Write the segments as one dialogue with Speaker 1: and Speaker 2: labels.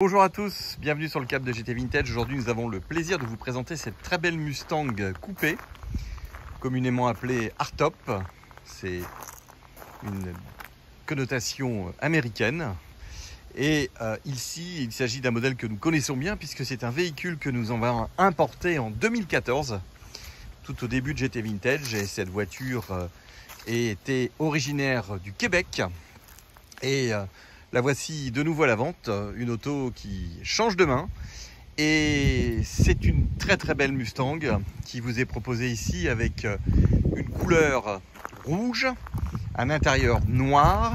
Speaker 1: Bonjour à tous, bienvenue sur le Cap de GT Vintage. Aujourd'hui nous avons le plaisir de vous présenter cette très belle Mustang coupée, communément appelée hardtop. C'est une connotation américaine. Et ici il s'agit d'un modèle que nous connaissons bien puisque c'est un véhicule que nous avons importé en 2014, tout au début de GT Vintage. Et cette voiture était originaire du Québec. Et la voici de nouveau à la vente, une auto qui change de main. Et c'est une très belle Mustang qui vous est proposée ici avec une couleur rouge, un intérieur noir.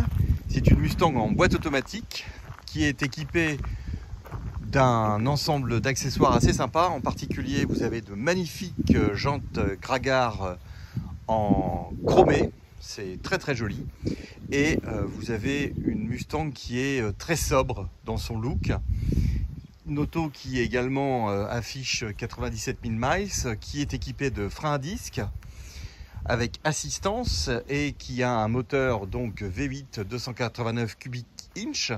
Speaker 1: C'est une Mustang en boîte automatique qui est équipée d'un ensemble d'accessoires assez sympa. En particulier, vous avez de magnifiques jantes Gragar en chromé. C'est très joli. Et vous avez une Mustang qui est très sobre dans son look. Une auto qui également affiche 97 000 miles, qui est équipée de freins à disque avec assistance et qui a un moteur donc V8 289 cubic inch.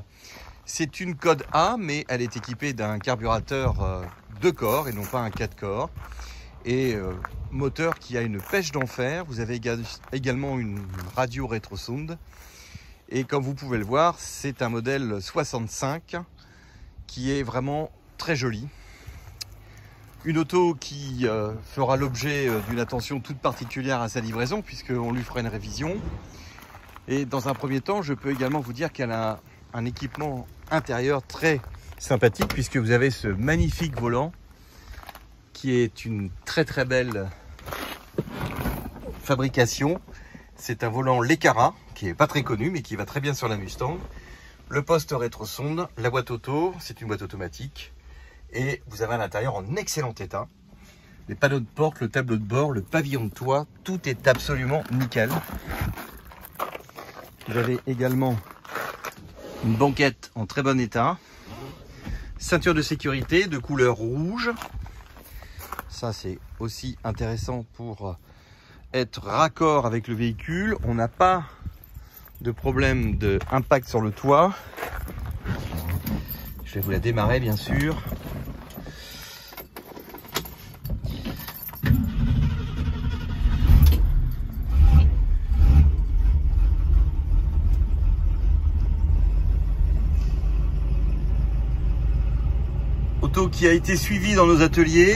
Speaker 1: C'est une code A, mais elle est équipée d'un carburateur 2 corps et non pas un 4 corps. Et moteur qui a une pêche d'enfer. Vous avez également une radio rétro sound. Et comme vous pouvez le voir, c'est un modèle 65 qui est vraiment très joli. Une auto qui fera l'objet d'une attention toute particulière à sa livraison puisqu'on lui fera une révision. Et dans un premier temps, je peux également vous dire qu'elle a un équipement intérieur très sympathique puisque vous avez ce magnifique volant qui est une très belle fabrication. C'est un volant Lekara qui est pas très connu mais qui va très bien sur la Mustang. Le poste rétro sonde, la boîte auto, c'est une boîte automatique et vous avez à l'intérieur en excellent état. Les panneaux de porte, le tableau de bord, le pavillon de toit, tout est absolument nickel. Vous avez également une banquette en très bon état, ceinture de sécurité de couleur rouge. Ça, c'est aussi intéressant pour être raccord avec le véhicule. On n'a pas de problème d'impact sur le toit. Je vais vous la démarrer, bien sûr. Auto qui a été suivie dans nos ateliers.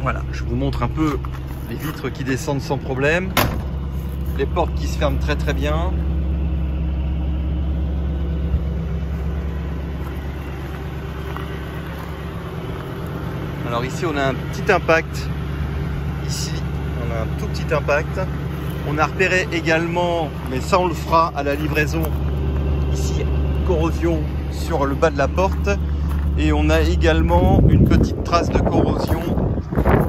Speaker 1: Voilà, je vous montre un peu les vitres qui descendent sans problème, les portes qui se ferment très bien. Alors ici on a un petit impact, ici on a un tout petit impact. On a repéré également, mais ça on le fera à la livraison, ici corrosion sur le bas de la porte. Et on a également une petite trace de corrosion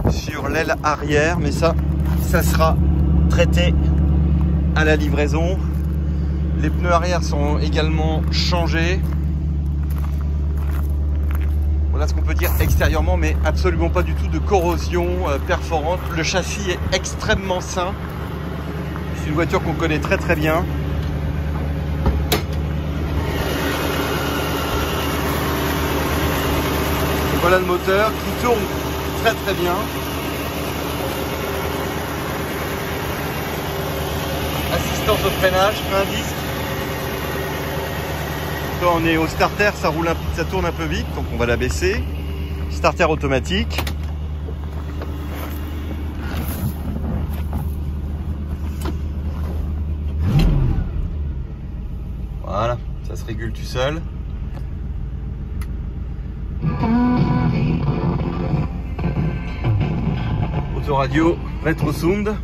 Speaker 1: sur l'aile arrière, mais ça sera traité à la livraison. Les pneus arrière sont également changés. Voilà ce qu'on peut dire extérieurement, mais absolument pas du tout de corrosion perforante. Le châssis est extrêmement sain. C'est une voiture qu'on connaît très bien. Et voilà le moteur qui tourne très bien. Assistance au freinage, frein à disque. Quand on est au starter, ça tourne un peu vite, donc on va la baisser. Starter automatique. Voilà, ça se régule tout seul. Autoradio, rétro sound.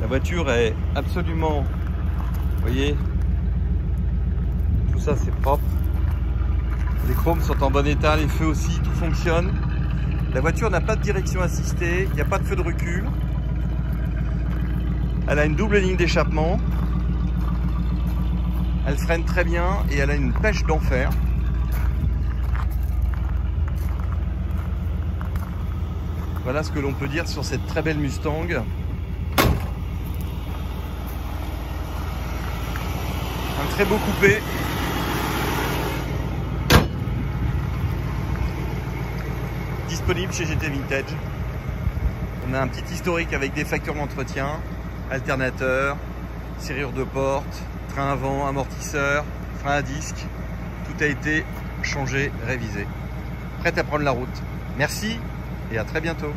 Speaker 1: La voiture est absolument, vous voyez, tout ça c'est propre. Les chromes sont en bon état, les feux aussi, tout fonctionne. La voiture n'a pas de direction assistée, il n'y a pas de feu de recul. Elle a une double ligne d'échappement. Elle freine très bien et elle a une pêche d'enfer. Voilà ce que l'on peut dire sur cette très belle Mustang. Un très beau coupé. Disponible chez GT Vintage. On a un petit historique avec des factures d'entretien, alternateur, serrure de porte, frein avant, amortisseur, frein à disque. Tout a été changé, révisé. Prêt à prendre la route. Merci et à très bientôt.